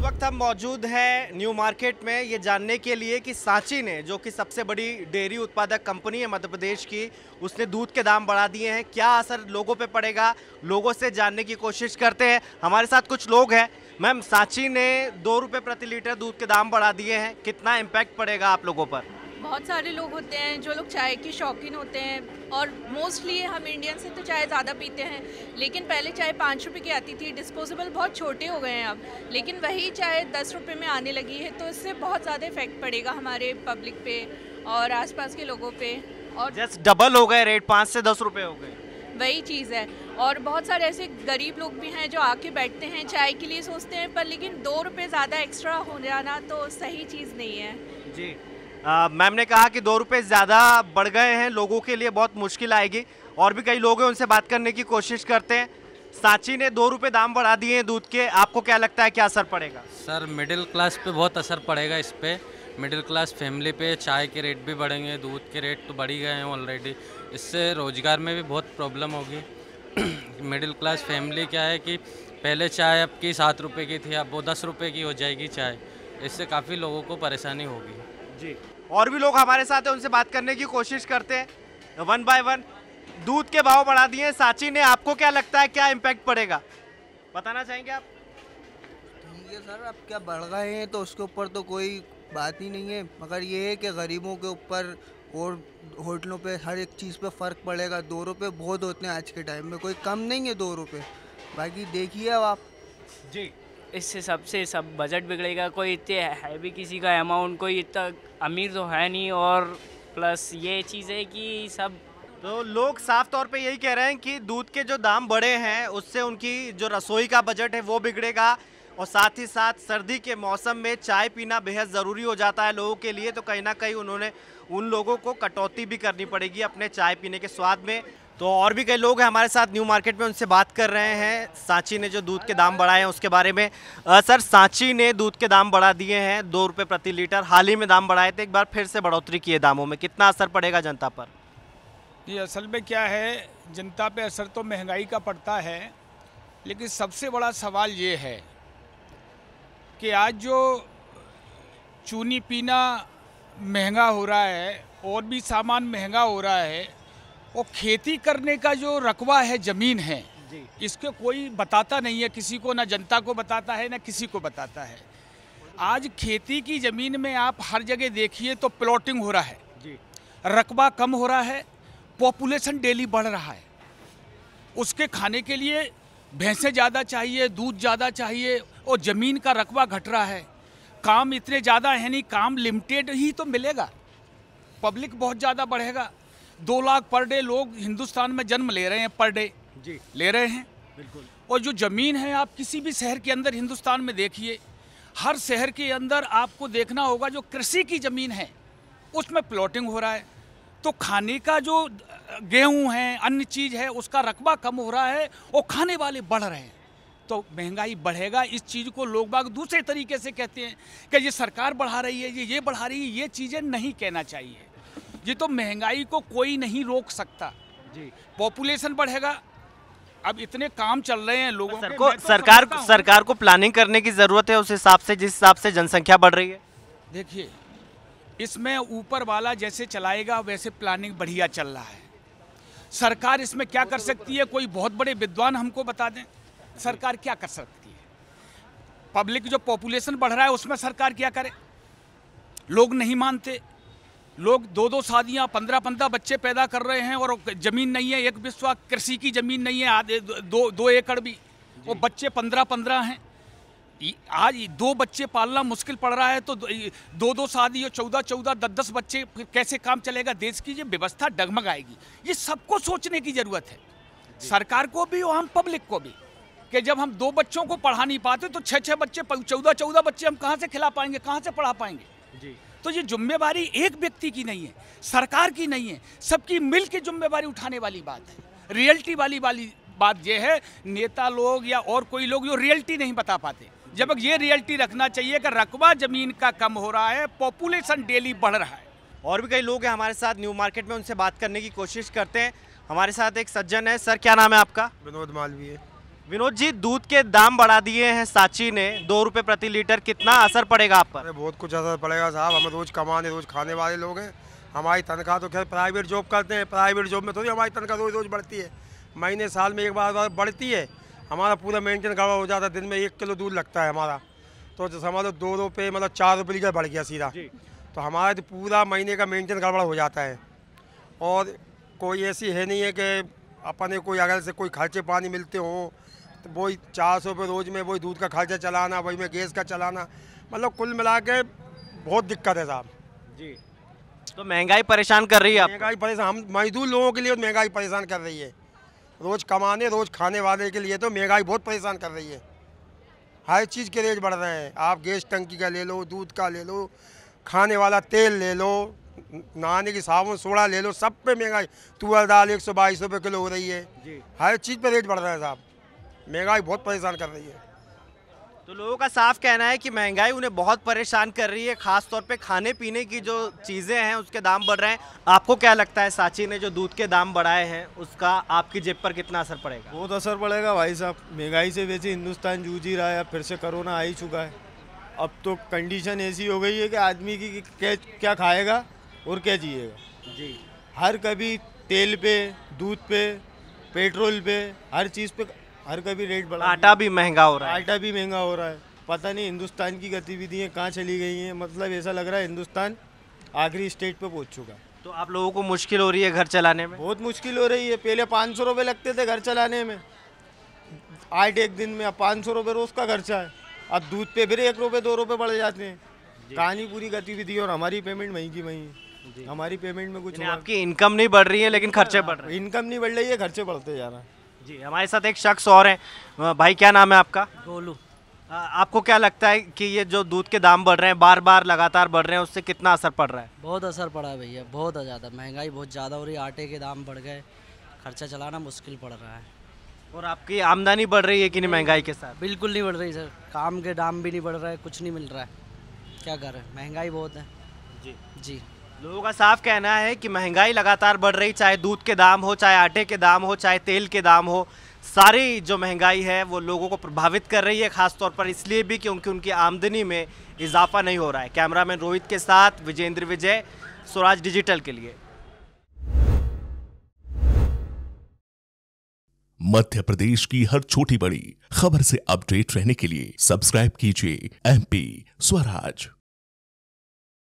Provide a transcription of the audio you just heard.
वक्त हम मौजूद हैं न्यू मार्केट में ये जानने के लिए कि सांची ने, जो कि सबसे बड़ी डेयरी उत्पादक कंपनी है मध्य प्रदेश की, उसने दूध के दाम बढ़ा दिए हैं। क्या असर लोगों पे पड़ेगा, लोगों से जानने की कोशिश करते हैं। हमारे साथ कुछ लोग हैं। मैम, सांची ने 2 रुपये प्रति लीटर दूध के दाम बढ़ा दिए हैं, कितना इम्पैक्ट पड़ेगा आप लोगों पर? बहुत सारे लोग होते हैं जो लोग चाय की शौकीन होते हैं और मोस्टली हम इंडियन से तो चाय ज़्यादा पीते हैं। लेकिन पहले चाय 5 रुपये की आती थी, डिस्पोजेबल बहुत छोटे हो गए हैं अब, लेकिन वही चाय 10 रुपये में आने लगी है। तो इससे बहुत ज़्यादा इफेक्ट पड़ेगा हमारे पब्लिक पे और आसपास के लोगों पे। और जस्ट डबल हो गए रेट, 5 से 10 रुपये हो गए। वही चीज़ है। और बहुत सारे ऐसे गरीब लोग भी हैं जो आके बैठते हैं, चाय के लिए सोचते हैं, पर लेकिन 2 रुपये ज़्यादा एक्स्ट्रा हो जाना तो सही चीज़ नहीं है जी। मैम ने कहा कि 2 रुपये ज़्यादा बढ़ गए हैं, लोगों के लिए बहुत मुश्किल आएगी। और भी कई लोग हैं, उनसे बात करने की कोशिश करते हैं। सांची ने 2 रुपये दाम बढ़ा दिए हैं दूध के, आपको क्या लगता है क्या असर पड़ेगा? सर, मिडिल क्लास पे बहुत असर पड़ेगा। इस पे मिडिल क्लास फैमिली पे चाय के रेट भी बढ़ेंगे, दूध के रेट तो बढ़ ही गए हैं ऑलरेडी। इससे रोज़गार में भी बहुत प्रॉब्लम होगी। मिडिल क्लास फैमिली क्या है कि पहले चाय अब की 7 रुपये की थी, अब वो 10 रुपये की हो जाएगी चाय। इससे काफ़ी लोगों को परेशानी होगी जी। और भी लोग हमारे साथ हैं, उनसे बात करने की कोशिश करते हैं। 1 बाय 1 दूध के भाव बढ़ा दिए हैं सांची ने, आपको क्या लगता है क्या इम्पैक्ट पड़ेगा, बताना चाहेंगे आप? ठीक है सर, अब क्या बढ़ गए हैं तो उसके ऊपर तो कोई बात ही नहीं है, मगर ये है कि गरीबों के ऊपर और होटलों पे हर एक चीज़ पे फ़र्क पड़ेगा। 2 रुपये बहुत होते हैं आज के टाइम में, कोई कम नहीं है 2 रुपये। बाकी देखिए अब आप। जी। इससे सबसे सब बजट बिगड़ेगा। कोई इतने है भी किसी का अमाउंट, कोई इतना अमीर तो है नहीं। और प्लस ये चीज़ है कि सब तो लोग साफ तौर पे यही कह रहे हैं कि दूध के जो दाम बढ़े हैं उससे उनकी जो रसोई का बजट है वो बिगड़ेगा, और साथ ही साथ सर्दी के मौसम में चाय पीना बेहद ज़रूरी हो जाता है लोगों के लिए। तो कहीं ना कहीं उन्होंने उन लोगों को कटौती भी करनी पड़ेगी अपने चाय पीने के स्वाद में। तो और भी कई लोग हैं हमारे साथ न्यू मार्केट में, उनसे बात कर रहे हैं सांची ने जो दूध के दाम बढ़ाए हैं उसके बारे में। सर, सांची ने दूध के दाम बढ़ा दिए हैं 2 रुपये प्रति लीटर, हाल ही में दाम बढ़ाए थे, एक बार फिर से बढ़ोतरी की है दामों में, कितना असर पड़ेगा जनता पर? ये असल में क्या है, जनता पे असर तो महंगाई का पड़ता है, लेकिन सबसे बड़ा सवाल ये है कि आज जो चूनी पीना महंगा हो रहा है और भी सामान महंगा हो रहा है, और खेती करने का जो रकबा है, ज़मीन है, इसके कोई बताता नहीं है किसी को, ना जनता को बताता है ना किसी को बताता है। आज खेती की ज़मीन में आप हर जगह देखिए तो प्लॉटिंग हो रहा है, रकबा कम हो रहा है, पॉपुलेशन डेली बढ़ रहा है, उसके खाने के लिए भैंसें ज़्यादा चाहिए, दूध ज़्यादा चाहिए, और ज़मीन का रकबा घट रहा है। काम इतने ज़्यादा है नहीं, काम लिमिटेड ही तो मिलेगा, पब्लिक बहुत ज़्यादा बढ़ेगा। 2 लाख पर डे लोग हिंदुस्तान में जन्म ले रहे हैं, पर डे जी ले रहे हैं। बिल्कुल। और जो ज़मीन है, आप किसी भी शहर के अंदर हिंदुस्तान में देखिए, हर शहर के अंदर आपको देखना होगा जो कृषि की ज़मीन है उसमें प्लॉटिंग हो रहा है। तो खाने का जो गेहूं है, अन्य चीज़ है, उसका रकबा कम हो रहा है और खाने वाले बढ़ रहे हैं, तो महंगाई बढ़ेगा। इस चीज़ को लोग बाग दूसरे तरीके से कहते हैं कि ये सरकार बढ़ा रही है, ये बढ़ा रही है, ये चीज़ें नहीं कहना चाहिए। ये तो महंगाई को कोई नहीं रोक सकता जी। पॉपुलेशन बढ़ेगा, अब इतने काम चल रहे हैं लोगों के, को मैं तो सरकार समझता हूं। सरकार को प्लानिंग करने की ज़रूरत है उस हिसाब से, जिस हिसाब से जनसंख्या बढ़ रही है। देखिए, इसमें ऊपर वाला जैसे चलाएगा वैसे प्लानिंग बढ़िया चल रहा है। सरकार इसमें क्या कर सकती है, कोई बहुत बड़े विद्वान हमको बता दें सरकार क्या कर सकती है। पब्लिक जो पॉपुलेशन बढ़ रहा है उसमें सरकार क्या करे, लोग नहीं मानते। लोग 2-2 शादियाँ, 15-15 बच्चे पैदा कर रहे हैं, और ज़मीन नहीं है, एक बिस्वा कृषि की ज़मीन नहीं है, आधे 2 एकड़ भी, और बच्चे 15-15 हैं। आज 2 बच्चे पालना मुश्किल पड़ रहा है, तो 2-2 शादी और 14-14, 10-10 बच्चे, फिर कैसे काम चलेगा? देश की ये व्यवस्था डगमगाएगी। ये सबको सोचने की ज़रूरत है, सरकार को भी और हम पब्लिक को भी, कि जब हम 2 बच्चों को पढ़ा नहीं पाते तो 6-6 बच्चे, 14-14 बच्चे हम कहाँ से खिला पाएंगे, कहाँ से पढ़ा पाएंगे जी। तो ये जिम्मेवारी एक व्यक्ति की नहीं है, सरकार की नहीं है, सबकी मिल के जिम्मेवारी उठाने वाली बात है। रियलिटी वाली बात ये है, नेता लोग या और कोई लोग जो रियलिटी नहीं बता पाते, जब ये रियलिटी रखना चाहिए कि रकबा ज़मीन का कम हो रहा है, पॉपुलेशन डेली बढ़ रहा है। और भी कई लोग हैं हमारे साथ न्यू मार्केट में, उनसे बात करने की कोशिश करते हैं। हमारे साथ एक सज्जन है। सर, क्या नाम है आपका? विनोद मालवीय। विनोद जी, दूध के दाम बढ़ा दिए हैं सांची ने 2 रुपए प्रति लीटर, कितना असर पड़ेगा आप पर? अरे बहुत कुछ असर पड़ेगा साहब। हम रोज कमाने रोज खाने वाले लोग हैं। हमारी तनख्वाह तो खैर प्राइवेट जॉब करते हैं, प्राइवेट जॉब में थोड़ी हमारी तनख्वाह रोज रोज बढ़ती है, महीने साल में एक बार बढ़ती है। हमारा पूरा मेंटेन गड़बड़ हो जाता है। दिन में 1 किलो दूध लगता है हमारा, तो जैसे हमारा 2 रुपये मतलब 4 रुपये लीटर बढ़ गया सीधा, तो हमारा तो पूरा महीने का मेंटेन गड़बड़ हो जाता है। और कोई ऐसी है नहीं है कि अपने कोई अगर से कोई खर्चे पानी मिलते हों तो वही 400 रुपये रोज़ में वही दूध का खर्चा चलाना, वही में गैस का चलाना, मतलब कुल मिला के बहुत दिक्कत है साहब जी। तो महंगाई परेशान कर रही है आप? महंगाई परेशान, हम मजदूर लोगों के लिए महंगाई परेशान कर रही है। रोज़ कमाने रोज़ खाने वाले के लिए तो महंगाई बहुत परेशान कर रही है। हर चीज़ के रेट बढ़ रहे हैं। आप गैस टंकी का ले लो, दूध का ले लो, खाने वाला तेल ले लो, नहाने की साबुन सोडा ले लो, सब पे महंगाई। तुअर दाल 122 रुपये किलो हो रही है जी। हर चीज़ पे रेट बढ़ रहा है साहब। महंगाई बहुत परेशान कर रही है। तो लोगों का साफ कहना है कि महंगाई उन्हें बहुत परेशान कर रही है, खास तौर पे खाने पीने की जो चीज़ें हैं उसके दाम बढ़ रहे हैं। आपको क्या लगता है सांची ने जो दूध के दाम बढ़ाए हैं उसका आपकी जेब पर कितना असर पड़ेगा? बहुत असर पड़ेगा भाई साहब। महंगाई से वैसे हिंदुस्तान जूझ ही रहा है, अब फिर से कोरोना आ ही चुका है। अब तो कंडीशन ऐसी हो गई है कि आदमी की क्या खाएगा और क्या जिएगा जी। हर कभी तेल पे, दूध पे, पेट्रोल पे, हर चीज़ पे हर कभी रेट बढ़ा। आटा भी महंगा हो रहा है। आटा भी महंगा हो रहा है। पता नहीं हिंदुस्तान की गतिविधियाँ कहाँ चली गई हैं। मतलब ऐसा लग रहा है हिंदुस्तान आखिरी स्टेज पे पहुँच चुका है। तो आप लोगों को मुश्किल हो रही है घर चलाने में? बहुत मुश्किल हो रही है। पहले 500 रुपये लगते थे घर चलाने में, आज एक दिन में अब 500 रुपये रोज़ का खर्चा है। अब दूध पे फिर 1 रुपये 2 रुपये बढ़ जाते हैं। कहानी पूरी गतिविधि और हमारी पेमेंट वहीं की वहीं। हमारी पेमेंट में कुछ आपकी इनकम नहीं बढ़ रही है लेकिन खर्चे बढ़ रहे हैं। इनकम नहीं बढ़ रही है, खर्चे बढ़ते जा रहे हैं जी। हमारे साथ एक शख्स और हैं। भाई क्या नाम है आपका? गोलू। आपको क्या लगता है कि ये जो दूध के दाम बढ़ रहे हैं, बार बार लगातार बढ़ रहे हैं, उससे कितना असर पड़ रहा है? बहुत असर पड़ा है भैया, बहुत ज़्यादा। महंगाई बहुत ज़्यादा हो रही है, आटे के दाम बढ़ गए, खर्चा चलाना मुश्किल पड़ रहा है। और आपकी आमदनी बढ़ रही है कि नहीं महंगाई के साथ? बिल्कुल नहीं बढ़ रही सर, काम के दाम भी नहीं बढ़ रहा है, कुछ नहीं मिल रहा है। क्या करें, महंगाई बहुत है जी जी। लोगों का साफ कहना है कि महंगाई लगातार बढ़ रही, चाहे दूध के दाम हो, चाहे आटे के दाम हो, चाहे तेल के दाम हो, सारी जो महंगाई है वो लोगों को प्रभावित कर रही है, खास तौर पर इसलिए भी क्योंकि उनकी आमदनी में इजाफा नहीं हो रहा है। कैमरामैन रोहित के साथ विजेंद्र विजय, स्वराज डिजिटल के लिए। मध्य प्रदेश की हर छोटी बड़ी खबर से अपडेट रहने के लिए सब्सक्राइब कीजिए MP स्वराज।